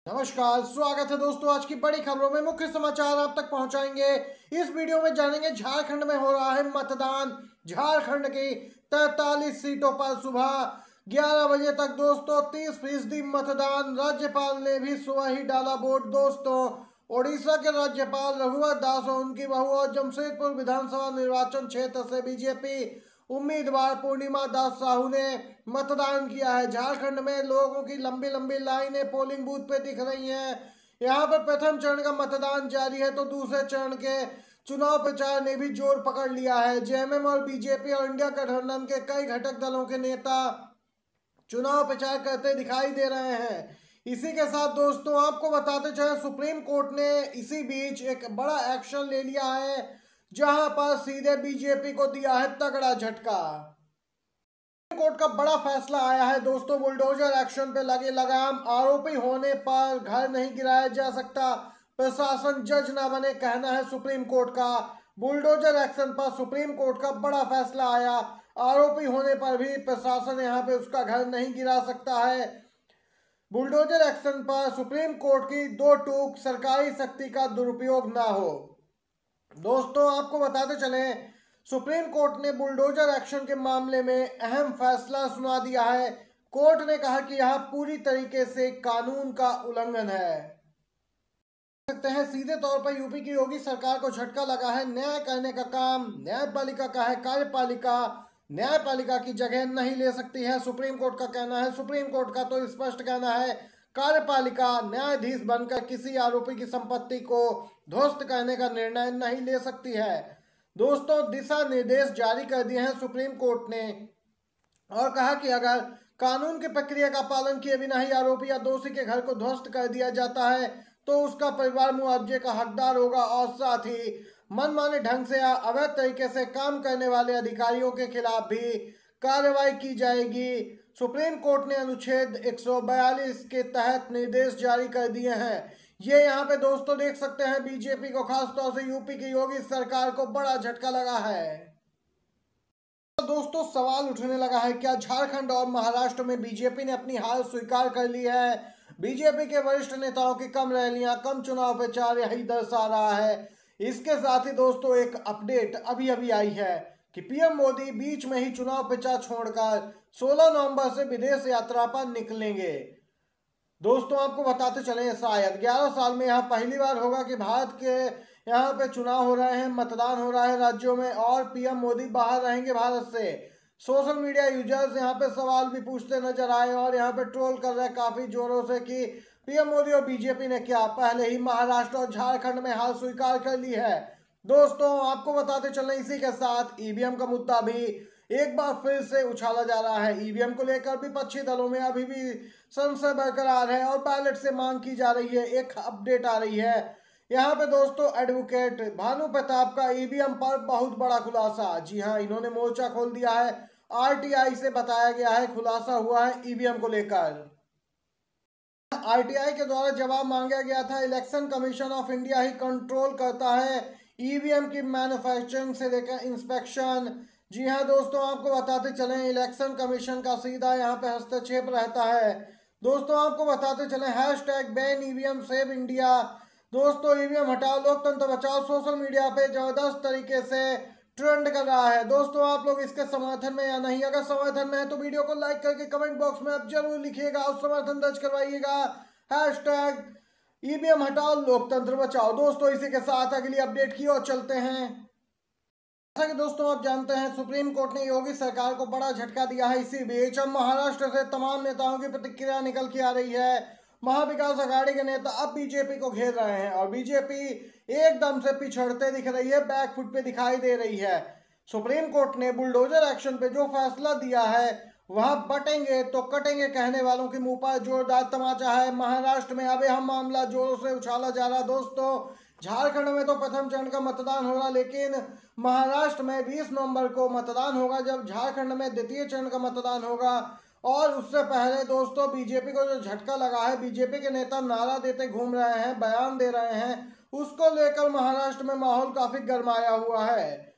नमस्कार, स्वागत है दोस्तों। आज की बड़ी खबरों में मुख्य समाचार आप तक पहुंचाएंगे। इस वीडियो में जानेंगे झारखंड में हो रहा है मतदान। झारखंड की 43 सीटों पर सुबह 11 बजे तक दोस्तों 30% मतदान। राज्यपाल ने भी सुबह ही डाला वोट दोस्तों। ओडिशा के राज्यपाल रघुवर दास और उनकी बहू और जमशेदपुर विधानसभा निर्वाचन क्षेत्र से बीजेपी उम्मीदवार पूर्णिमा दास साहू ने मतदान किया है। झारखंड में लोगों की लंबी लंबी लाइनें पोलिंग बूथ पे दिख रही हैं। यहां पर प्रथम चरण का मतदान जारी है तो दूसरे चरण के चुनाव प्रचार ने भी जोर पकड़ लिया है। जेएमएम और बीजेपी और इंडिया गठबंधन के कई घटक दलों के नेता चुनाव प्रचार करते दिखाई दे रहे हैं। इसी के साथ दोस्तों आपको बताते चले, सुप्रीम कोर्ट ने इसी बीच एक बड़ा एक्शन ले लिया है, जहां पर सीधे बीजेपी को दिया है तगड़ा झटका। सुप्रीम कोर्ट का बड़ा फैसला आया है दोस्तों। बुलडोजर एक्शन पे लगे लगाम। आरोपी होने पर घर नहीं गिराया जा सकता, प्रशासन जज ना बने, कहना है सुप्रीम कोर्ट का। बुलडोजर एक्शन पर सुप्रीम कोर्ट का बड़ा फैसला आया। आरोपी होने पर भी प्रशासन यहाँ पे उसका घर नहीं गिरा सकता है। बुलडोजर एक्शन पर सुप्रीम कोर्ट की दो टूक, सरकारी शक्ति का दुरुपयोग ना हो। दोस्तों आपको बताते चले, सुप्रीम कोर्ट ने बुलडोजर एक्शन के मामले में अहम फैसला सुना दिया है। कोर्ट ने कहा कि यह पूरी तरीके से कानून का उल्लंघन है। सकते हैं सीधे तौर पर यूपी की योगी सरकार को झटका लगा है। न्याय करने का काम न्यायपालिका का है, कार्यपालिका न्यायपालिका की जगह नहीं ले सकती है, सुप्रीम कोर्ट का कहना है। सुप्रीम कोर्ट का तो स्पष्ट कहना है, कार्यपालिका न्यायाधीश बनकर किसी आरोपी की संपत्ति को ध्वस्त करने का निर्णय नहीं ले सकती है। दोस्तों दिशा निर्देश जारी कर दिए हैं सुप्रीम कोर्ट ने और कहा कि अगर कानून की प्रक्रिया का पालन किए बिना ही आरोपी या दोषी के घर को ध्वस्त कर दिया जाता है तो उसका परिवार मुआवजे का हकदार होगा और साथ ही मनमाने ढंग से या अवैध तरीके से काम करने वाले अधिकारियों के खिलाफ भी कार्रवाई की जाएगी। सुप्रीम कोर्ट ने अनुच्छेद 142 के तहत निर्देश जारी कर दिए हैं। ये यहाँ पे दोस्तों देख सकते हैं, बीजेपी को खासतौर से यूपी की योगी सरकार को बड़ा झटका लगा है। दोस्तों सवाल उठने लगा है, क्या झारखंड और महाराष्ट्र में बीजेपी ने अपनी हार स्वीकार कर ली है? बीजेपी के वरिष्ठ नेताओं की कम रैलियां, कम चुनाव प्रचार यही दर्शा रहा है। इसके साथ ही दोस्तों एक अपडेट अभी अभी आई है कि पीएम मोदी बीच में ही चुनाव प्रचार छोड़कर 16 नवंबर से विदेश यात्रा पर निकलेंगे। दोस्तों आपको बताते चले, शायद 11 साल में यह पहली बार होगा कि भारत के यहाँ पे चुनाव हो रहे हैं, मतदान हो रहा है राज्यों में और पीएम मोदी बाहर रहेंगे भारत से। सोशल मीडिया यूजर्स यहाँ पे सवाल भी पूछते नजर आए और यहाँ पे ट्रोल कर रहे काफी जोरों से कि पीएम मोदी और बीजेपी ने क्या पहले ही महाराष्ट्र और झारखंड में हार स्वीकार कर ली है। दोस्तों आपको बताते चलने, इसी के साथ ईवीएम का मुद्दा भी एक बार फिर से उछाला जा रहा है। ईवीएम को लेकर विपक्षी दलों में अभी भी संशय बरकरार है और बैलेट से मांग की जा रही है। एक अपडेट आ रही है यहाँ पे दोस्तों, एडवोकेट भानु प्रताप का ईवीएम पर बहुत बड़ा खुलासा। जी हाँ, इन्होंने मोर्चा खोल दिया है। आरटीआई से बताया गया है, खुलासा हुआ है ईवीएम को लेकर। आरटीआई के द्वारा जवाब मांगा गया था, election commission of India he control करता है ईवीएम की मैन्युफैक्चरिंग से लेकर इंस्पेक्शन। जी हाँ दोस्तों आपको बताते चलें, इलेक्शन कमीशन का सीधा यहाँ पे हस्तक्षेप रहता है। दोस्तों आपको बताते चलें, hashtag ban EVM save India. दोस्तों ईवीएम हटाओ लोकतंत्र बचाओ सोशल मीडिया पे जबरदस्त तरीके से ट्रेंड कर रहा है। दोस्तों आप लोग इसके समर्थन में या नहीं? अगर समर्थन में है तो वीडियो को लाइक करके कमेंट बॉक्स में आप जरूर लिखिएगा और समर्थन दर्ज करवाइएगा। हैशटैग ईवीएम हटाओ लोकतंत्र बचाओ। दोस्तों इसी के साथ अगली अपडेट की ओर चलते हैं। जैसा कि दोस्तों आप जानते हैं, सुप्रीम कोर्ट ने योगी सरकार को बड़ा झटका दिया है। इसी बीच अब महाराष्ट्र से तमाम नेताओं की प्रतिक्रिया निकल के आ रही है। महाविकास अघाड़ी के नेता अब बीजेपी को घेर रहे हैं और बीजेपी एकदम से पिछड़ते दिख रही है, बैकफुट पे दिखाई दे रही है। सुप्रीम कोर्ट ने बुलडोजर एक्शन पे जो फैसला दिया है वह बटेंगे तो कटेंगे कहने वालों के मुंह पर जोरदार तमाचा है। महाराष्ट्र में अब यह मामला जोरों से उछाला जा रहा है। दोस्तों झारखंड में तो प्रथम चरण का मतदान हो रहा, लेकिन महाराष्ट्र में 20 नवंबर को मतदान होगा, जब झारखंड में द्वितीय चरण का मतदान होगा। और उससे पहले दोस्तों बीजेपी को जो झटका लगा है, बीजेपी के नेता नारा देते घूम रहे हैं, बयान दे रहे हैं, उसको लेकर महाराष्ट्र में माहौल काफी गरमाया हुआ है।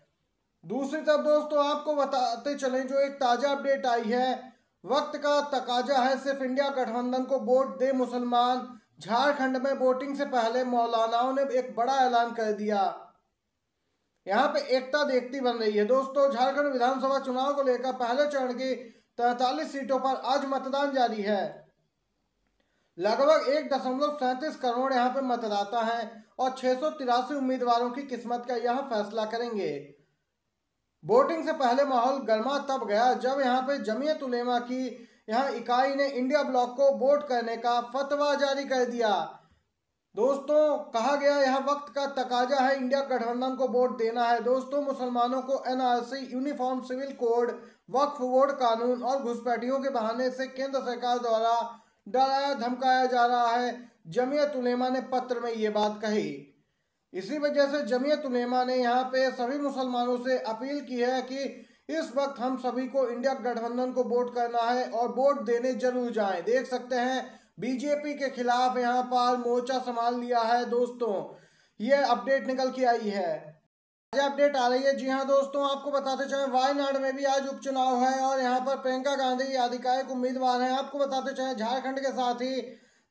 दूसरी तरफ दोस्तों आपको बताते चलें, जो एक ताजा अपडेट आई है, वक्त का तकाजा है, सिर्फ इंडिया गठबंधन को वोट दे मुसलमान। झारखंड में वोटिंग से पहले मौलानाओं ने एक बड़ा ऐलान कर दिया। यहाँ पे एकता देखती बन रही है। दोस्तों, झारखंड विधानसभा चुनाव को लेकर पहले चरण की 43 सीटों पर आज मतदान जारी है। लगभग 1.37 करोड़ यहाँ पे मतदाता हैं और 683 उम्मीदवारों की किस्मत का यह फैसला करेंगे। वोटिंग से पहले माहौल गर्मा तब गया जब यहाँ पे जमीयत उलेमा की यहाँ इकाई ने इंडिया ब्लॉक को वोट करने का फतवा जारी कर दिया। दोस्तों, कहा गया यह वक्त का तकाजा है, इंडिया गठबंधन को वोट देना है। दोस्तों, मुसलमानों को एनआरसी, यूनिफॉर्म सिविल कोड, वक्फ बोर्ड कानून और घुसपैठियों के बहाने से केंद्र सरकार द्वारा डराया धमकाया जा रहा है। जमीयत उलेमा ने पत्र में ये बात कही। इसी वजह से जमीयत उलेमा ने यहाँ पे सभी मुसलमानों से अपील की है कि इस वक्त हम सभी को इंडिया गठबंधन को वोट करना है और वोट देने जरूर जाएं। देख सकते हैं बीजेपी के खिलाफ यहाँ पर मोर्चा संभाल लिया है। दोस्तों, ये अपडेट निकल के आई है, आज अपडेट आ रही है। जी हाँ दोस्तों, आपको बताते चले वायनाड में भी आज उपचुनाव है और यहाँ पर प्रियंका गांधी आधिकारिक उम्मीदवार हैं। आपको बताते चले झारखंड के साथ ही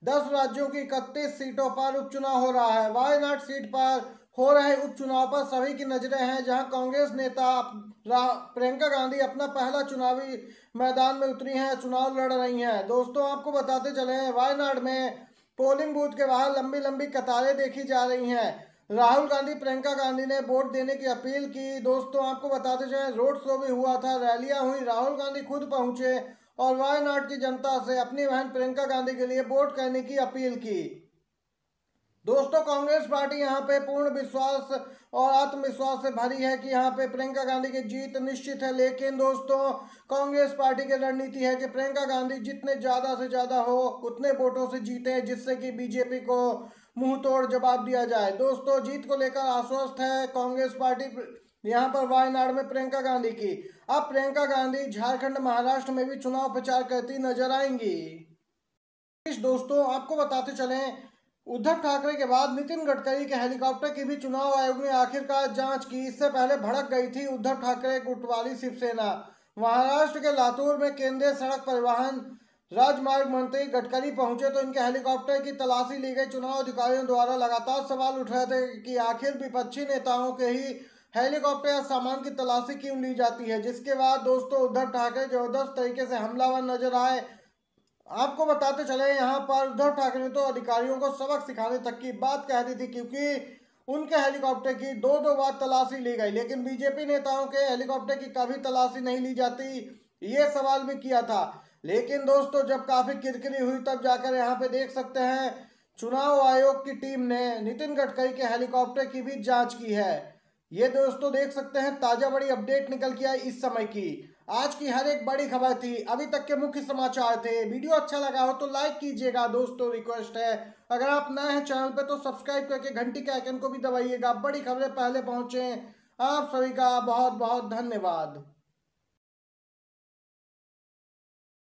10 राज्यों की 31 सीटों पर उपचुनाव हो रहा है। वायनाड सीट पर हो रहे उपचुनाव पर सभी की नजरें हैं, जहां कांग्रेस नेता प्रियंका गांधी अपना पहला चुनावी मैदान में उतरी हैं, चुनाव लड़ रही हैं। दोस्तों, आपको बताते चले वायनाड में पोलिंग बूथ के बाहर लंबी लंबी कतारें देखी जा रही हैं। राहुल गांधी, प्रियंका गांधी ने वोट देने की अपील की। दोस्तों, आपको बताते चले रोड शो भी हुआ था, रैलियां हुई, राहुल गांधी खुद पहुंचे और वायनाड की जनता से अपनी बहन प्रियंका गांधी के लिए वोट करने की अपील की। दोस्तों, कांग्रेस पार्टी यहाँ पे पूर्ण विश्वास और आत्मविश्वास से भरी है कि यहाँ पे प्रियंका गांधी की जीत निश्चित है। लेकिन दोस्तों, कांग्रेस पार्टी की रणनीति है कि प्रियंका गांधी जितने ज्यादा से ज्यादा हो उतने वोटों से जीते, जिससे कि बीजेपी को मुंह तोड़ जवाब दिया जाए। दोस्तों, जीत को लेकर आश्वस्त है कांग्रेस पार्टी यहाँ पर वायनाड में प्रियंका गांधी की। अब प्रियंका गांधी झारखंड, महाराष्ट्र में भी चुनाव प्रचार करती नजर आएंगी। दोस्तों, आपको बताते चले उद्धव ठाकरे के बाद नितिन गडकरी के हेलीकॉप्टर की भी चुनाव आयोग ने आखिरकार जांच की। इससे पहले भड़क गई थी उद्धव ठाकरे गुट वाली शिवसेना। महाराष्ट्र के लातूर में केंद्रीय सड़क परिवहन राजमार्ग मंत्री गडकरी पहुंचे तो इनके हेलीकॉप्टर की तलाशी ली गई। चुनाव अधिकारियों द्वारा लगातार सवाल उठ रहे थे कि आखिर विपक्षी नेताओं के ही हेलीकॉप्टर या सामान की तलाशी क्यों ली जाती है, जिसके बाद दोस्तों उद्धव ठाकरे जबरदस्त तरीके से हमलावर नजर आए। आपको बताते चले यहाँ पर उद्धव ठाकरे ने तो अधिकारियों को सबक सिखाने तक की बात कह दी थी, क्योंकि उनके हेलीकॉप्टर की दो बार तलाशी ली गई, लेकिन बीजेपी नेताओं के हेलीकॉप्टर की कभी तलाशी नहीं ली जाती, ये सवाल भी किया था। लेकिन दोस्तों, जब काफी किरकिरी हुई तब जाकर यहाँ पे देख सकते हैं चुनाव आयोग की टीम ने नितिन गडकरी के हेलीकॉप्टर की भी जांच की है। ये दोस्तों देख सकते हैं ताजा बड़ी अपडेट निकल के आई इस समय की। आज की हर एक बड़ी खबर थी, अभी तक के मुख्य समाचार थे। वीडियो अच्छा लगा हो तो लाइक कीजिएगा। दोस्तों, रिक्वेस्ट है अगर आप नए हैं चैनल पे तो सब्सक्राइब करके घंटी के आइकन को भी दबाइएगा। बड़ी खबरें पहले पहुंचे। आप सभी का बहुत बहुत धन्यवाद।